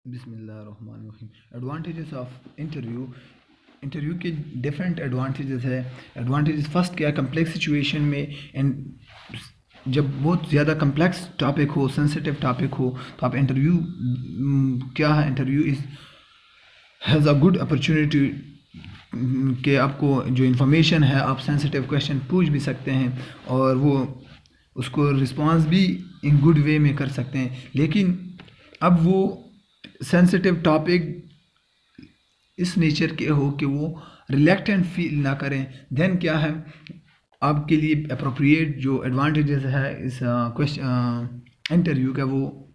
बिस्मिल्लाहिर्रहमानिर्रहीम। Advantages of interview के different advantages है। एडवांटेजेस फर्स्ट क्या है, कम्प्लेक्स सिचुएशन में एंड जब बहुत ज़्यादा कम्प्लेक्स टॉपिक हो, सेंसिटिव टॉपिक हो, तो आप इंटरव्यू क्या है, interview is has a good opportunity कि आपको जो इन्फॉर्मेशन है आप सेंसिटिव क्वेश्चन पूछ भी सकते हैं और वो उसको रिस्पांस भी इन गुड वे में कर सकते हैं। लेकिन अब वो सेंसिटिव टॉपिक इस नेचर के हो कि वो रिलेक्टेंट फील ना करें, देन क्या है आपके लिए अप्रोप्रिएट जो एडवांटेजेस है इस क्वेश्चन इंटरव्यू का, वो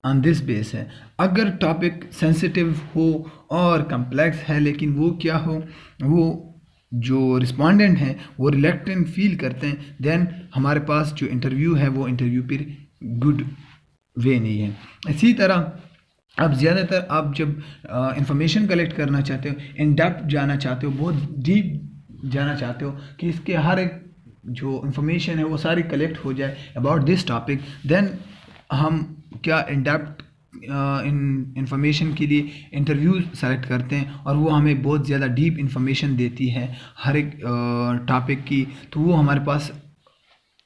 ऑन दिस बेस है। अगर टॉपिक सेंसिटिव हो और कम्प्लेक्स है लेकिन वो क्या हो, वो जो रिस्पोंडेंट हैं वो रिलेक्टेंट फील करते हैं, देन हमारे पास जो इंटरव्यू है वो इंटरव्यू फिर गुड वे नहीं है। इसी तरह अब ज़्यादातर आप जब इंफॉर्मेशन कलेक्ट करना चाहते हो, इन डेप्थ जाना चाहते हो, बहुत डीप जाना चाहते हो कि इसके हर एक जो इंफॉर्मेशन है वो सारी कलेक्ट हो जाए अबाउट दिस टॉपिक, देन हम क्या इन डेप्थ इन इंफॉर्मेशन के लिए इंटरव्यू सेलेक्ट करते हैं और वो हमें बहुत ज़्यादा डीप इंफॉर्मेशन देती है हर एक टॉपिक की। तो वो हमारे पास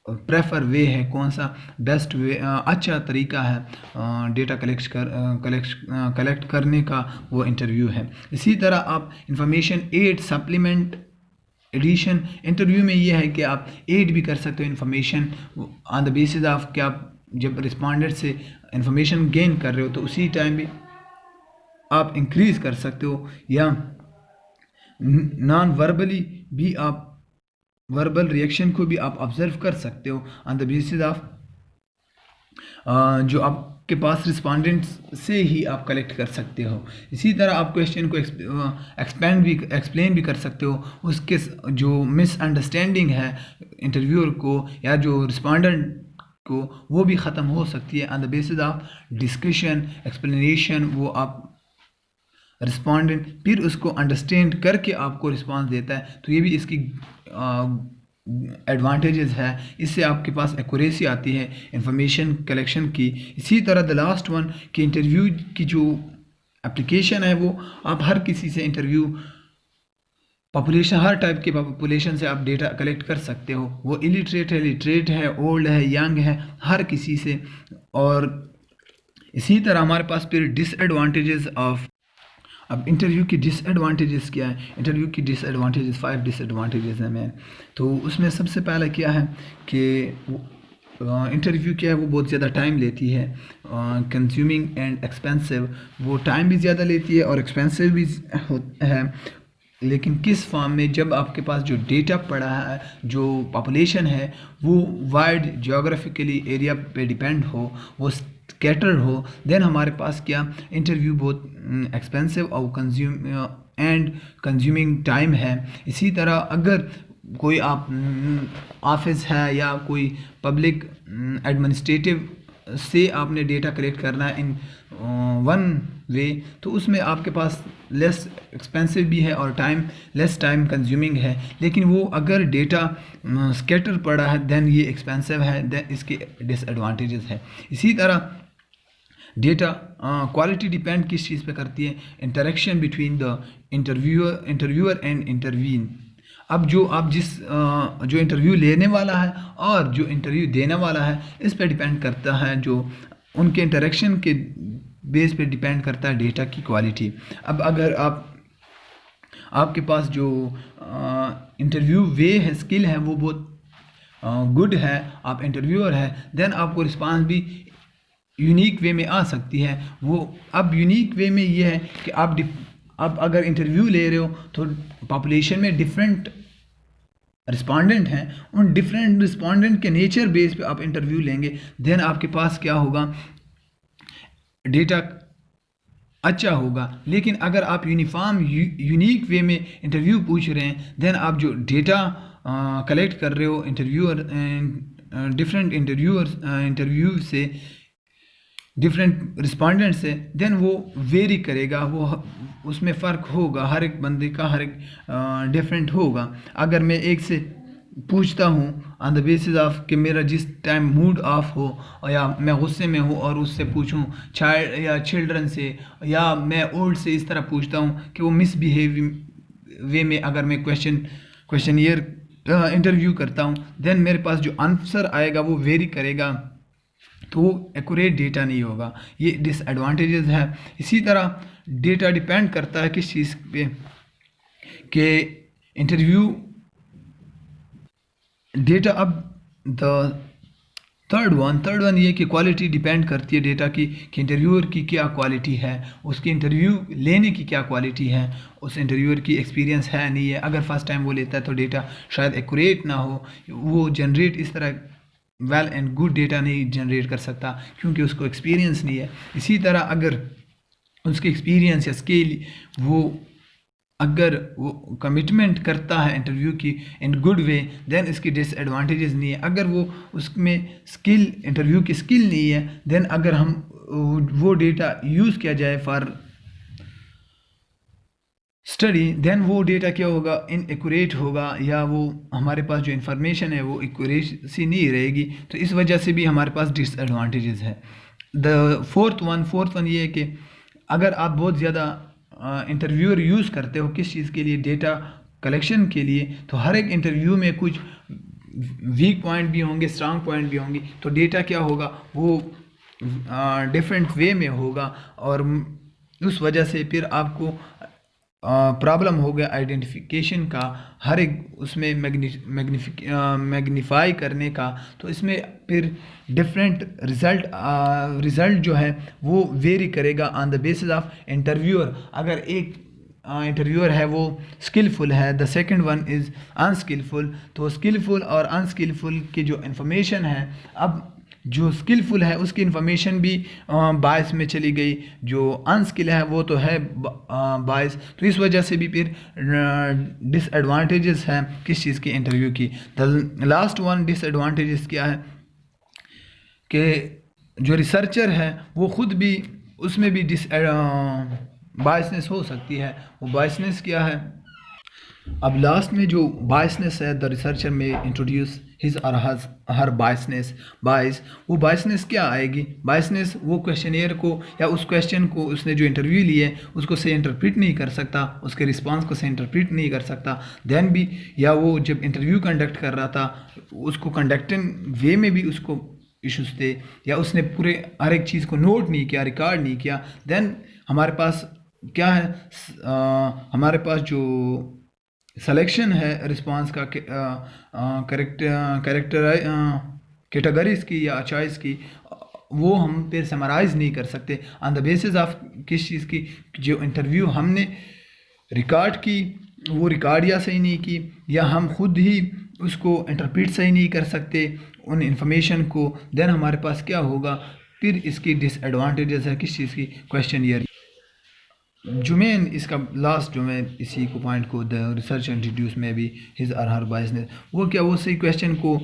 प्रेफर वे है, कौन सा बेस्ट वे अच्छा तरीका है डेटा कलेक्ट करने का, वो इंटरव्यू है। इसी तरह आप information ad, supplement, edition, interview में ये है कि आप एड भी कर सकते हो information on the basis of कि आप जब रिस्पॉन्डेंट से इंफॉर्मेशन गेन कर रहे हो तो उसी टाइम भी आप इंक्रीज कर सकते हो, या नॉन वर्बली भी आप वर्बल रिएक्शन को भी आप ऑब्जर्व कर सकते हो ऑन द बेसिस ऑफ जो आपके पास रिस्पॉन्डेंट्स से ही आप कलेक्ट कर सकते हो। इसी तरह आप क्वेश्चन को एक्सप्लेन भी कर सकते हो, उसके जो मिसअंडरस्टैंडिंग है इंटरव्यूअर को या जो रिस्पॉन्डेंट को, वो भी ख़त्म हो सकती है on the basis of discussion, explanation. वो आप रिस्पॉन्डेंट फिर उसको अंडरस्टैंड करके आपको रिस्पांस देता है, तो ये भी इसकी एडवांटेजेस है। इससे आपके पास एक्यूरेसी आती है इंफॉर्मेशन कलेक्शन की। इसी तरह द लास्ट वन कि इंटरव्यू की जो एप्लीकेशन है वो आप हर किसी से इंटरव्यू पॉपुलेशन, हर टाइप के पॉपुलेशन से आप डेटा कलेक्ट कर सकते हो, वो इलिटरेट है, लिटरेट है, ओल्ड है, यंग है, हर किसी से। और इसी तरह हमारे पास फिर डिसएडवांटेजेस ऑफ, अब इंटरव्यू की डिसएडवांटेजेस क्या है, इंटरव्यू की डिसएडवांटेजेस 5 डिसएडवांटेजेस हैं मैन। तो उसमें सबसे पहला क्या है कि इंटरव्यू क्या है वो बहुत ज़्यादा टाइम लेती है, कंज्यूमिंग एंड एक्सपेंसिव, वो टाइम भी ज़्यादा लेती है और एक्सपेंसिव भी है। लेकिन किस फॉर्म में, जब आपके पास जो डेटा पड़ा है, जो पॉपुलेशन है वो वाइड जियोग्राफिकली एरिया पे डिपेंड हो, वो स्कैटर हो, देन हमारे पास क्या इंटरव्यू बहुत एक्सपेंसिव और कंज्यूमिंग टाइम है। इसी तरह अगर कोई आप ऑफिस है या कोई पब्लिक एडमिनिस्ट्रेटिव से आपने डेटा कलेक्ट करना है इन वन वे, तो उसमें आपके पास लेस एक्सपेंसिव भी है और लेस टाइम कंज्यूमिंग है। लेकिन वो अगर डेटा स्कैटर पड़ा है देन ये एक्सपेंसिव है, देन इसके डिसएडवांटेजेस है। इसी तरह डेटा क्वालिटी डिपेंड किस चीज़ पे करती है, interaction between the interviewer and intervene. अब जो इंटरव्यू लेने वाला है और जो इंटरव्यू देने वाला है, इस पे डिपेंड करता है, जो उनके इंटरेक्शन के बेस पे डिपेंड करता है डेटा की क्वालिटी। अब अगर आपके पास जो इंटरव्यू वे है, स्किल है, वो बहुत गुड है, आप इंटरव्यूअर है, देन आपको रिस्पांस भी यूनिक वे में आ सकती है। वो अब यूनिक वे में ये है कि आप अगर इंटरव्यू ले रहे हो तो पॉपुलेशन में डिफरेंट रिस्पॉन्डेंट हैं, उन डिफरेंट रिस्पॉन्डेंट के नेचर बेस पे आप इंटरव्यू लेंगे, देन आपके पास क्या होगा, डेटा अच्छा होगा। लेकिन अगर आप यूनिफॉर्म यूनिक वे में इंटरव्यू पूछ रहे हैं, देन आप जो डेटा कलेक्ट कर रहे हो डिफरेंट इंटरव्यू से, डिफरेंट रिस्पॉन्डेंट से, देन वो वेरी करेगा, वो उसमें फ़र्क होगा, हर एक बंदे का हर एक डिफरेंट होगा। अगर मैं एक से पूछता हूँ ऑन द बेसिस ऑफ कि मेरा जिस टाइम मूड ऑफ हो और या मैं गुस्से में हूँ और उससे पूछूँ चाइल्ड या चिल्ड्रन से या मैं ओल्ड से इस तरह पूछता हूँ कि वो मिसबिहेव वे में अगर मैं क्वेश्चनियर इंटरव्यू करता हूँ, देन मेरे पास जो आंसर आएगा वो वेरी करेगा, तो वो एक्यूरेट डेटा नहीं होगा। ये डिसएडवांटेजेस है। इसी तरह डेटा डिपेंड करता है किस चीज़ पे, कि इंटरव्यू डेटा। अब द थर्ड वन ये कि क्वालिटी डिपेंड करती है डेटा की, कि इंटरव्यूअर की क्या क्वालिटी है, उसकी इंटरव्यू लेने की क्या क्वालिटी है, उस इंटरव्यूअर की एक्सपीरियंस है नहीं है। अगर फर्स्ट टाइम वो लेता है तो डेटा शायद एक्यूरेट ना हो, वो जनरेट इस तरह वेल एंड गुड डेटा नहीं जनरेट कर सकता क्योंकि उसको एक्सपीरियंस नहीं है। इसी तरह अगर उसके एक्सपीरियंस या स्किल अगर वो कमिटमेंट करता है इंटरव्यू की इन गुड वे, देन इसकी डिसएडवांटेजेस नहीं है। अगर वो उसमें स्किल इंटरव्यू की स्किल नहीं है, देन अगर हम वो डेटा यूज़ किया जाए फॉर स्टडी, देन वो डेटा क्या होगा, इनएक्यूरेट होगा, या वो हमारे पास जो इन्फॉर्मेशन है वो एक्यूरेसी नहीं रहेगी। तो इस वजह से भी हमारे पास डिसएडवांटेजेस है। द फोर्थ वन ये है कि अगर आप बहुत ज़्यादा इंटरव्यूअर यूज़ करते हो किस चीज़ के लिए, डेटा कलेक्शन के लिए, तो हर एक इंटरव्यू में कुछ वीक पॉइंट भी होंगे, स्ट्रांग पॉइंट भी होंगे, तो डेटा क्या होगा वो डिफरेंट वे में होगा और उस वजह से फिर आपको प्रॉब्लम हो गया आइडेंटिफिकेशन का, हर एक उसमें मैग्नीफाई करने का। तो इसमें फिर डिफरेंट रिज़ल्ट जो है वो वेरी करेगा on the basis of interviewer. अगर एक इंटरव्यूअर है वो स्किलफुल है, the second one is unskilful, तो स्किलफुल और अनस्किलफुल की जो इन्फॉर्मेशन है, अब जो स्किलफुल है उसकी इन्फॉर्मेशन भी बायस में चली गई, जो अनस्किल है वो तो है बायस। तो इस वजह से भी फिर डिसएडवांटेजेस हैं किस चीज़ की, इंटरव्यू की। द लास्ट वन डिसएडवांटेजेस क्या है कि जो रिसर्चर है वो ख़ुद भी उसमें भी बायसनेस हो सकती है। वो बायसनेस क्या है, अब लास्ट में जो बायसनेस है, द रिसर्चर में इंट्रोड्यूस हिज और हर बायस। वो बायसनेस क्या आएगी, बायसनेस वो क्वेश्चनियर को या उस क्वेश्चन को उसने जो इंटरव्यू लिए उसको सही इंटरप्रेट नहीं कर सकता, उसके रिस्पांस को सही इंटरप्रेट नहीं कर सकता। देन भी या वो जब इंटरव्यू कंडक्ट कर रहा था उसको कंडक्टिंग वे में भी उसको इश्यूज थे, या उसने पूरे हर एक चीज़ को नोट नहीं किया, रिकॉर्ड नहीं किया। देन हमारे पास क्या है, हमारे पास जो सिलेक्शन है रिस्पांस का कैटेगरीज की या चॉइस की, वो हम फिर समराइज़ नहीं कर सकते ऑन द बेसिस ऑफ किस चीज़ की, जो इंटरव्यू हमने रिकॉर्ड की वो रिकॉर्ड या सही नहीं की, या हम खुद ही उसको इंटरप्रेट सही नहीं कर सकते उन इंफॉर्मेशन को। देन हमारे पास क्या होगा, फिर इसकी डिसएडवांटेजेस है किस चीज़ की, क्वेश्चन ईयर। जो मैं इसका लास्ट जो मैं इसी को पॉइंट को द रिसर्च इंट्रोड्यूस में भी हिज और हर बायसनेस, वो क्या, वो सही क्वेश्चन को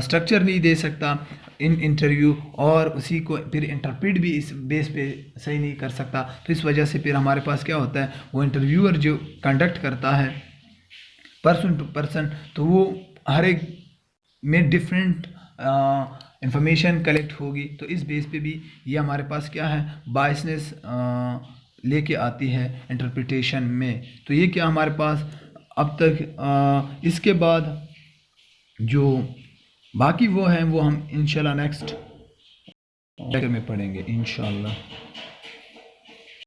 स्ट्रक्चर नहीं दे सकता इन इंटरव्यू, और उसी को फिर इंटरप्रेट भी इस बेस पे सही नहीं कर सकता। तो इस वजह से फिर हमारे पास क्या होता है, वो इंटरव्यूअर जो कंडक्ट करता है पर्सन टू पर्सन, तो वो हर एक में डिफरेंट इंफॉर्मेशन कलेक्ट होगी। तो इस बेस पे भी ये हमारे पास क्या है, बायसनेस लेके आती है इंटरप्रिटेशन में। तो ये क्या हमारे पास अब तक, इसके बाद जो बाकी वो हैं वो हम इंशाल्लाह नेक्स्ट लेक्चर में पढ़ेंगे इंशाल्लाह।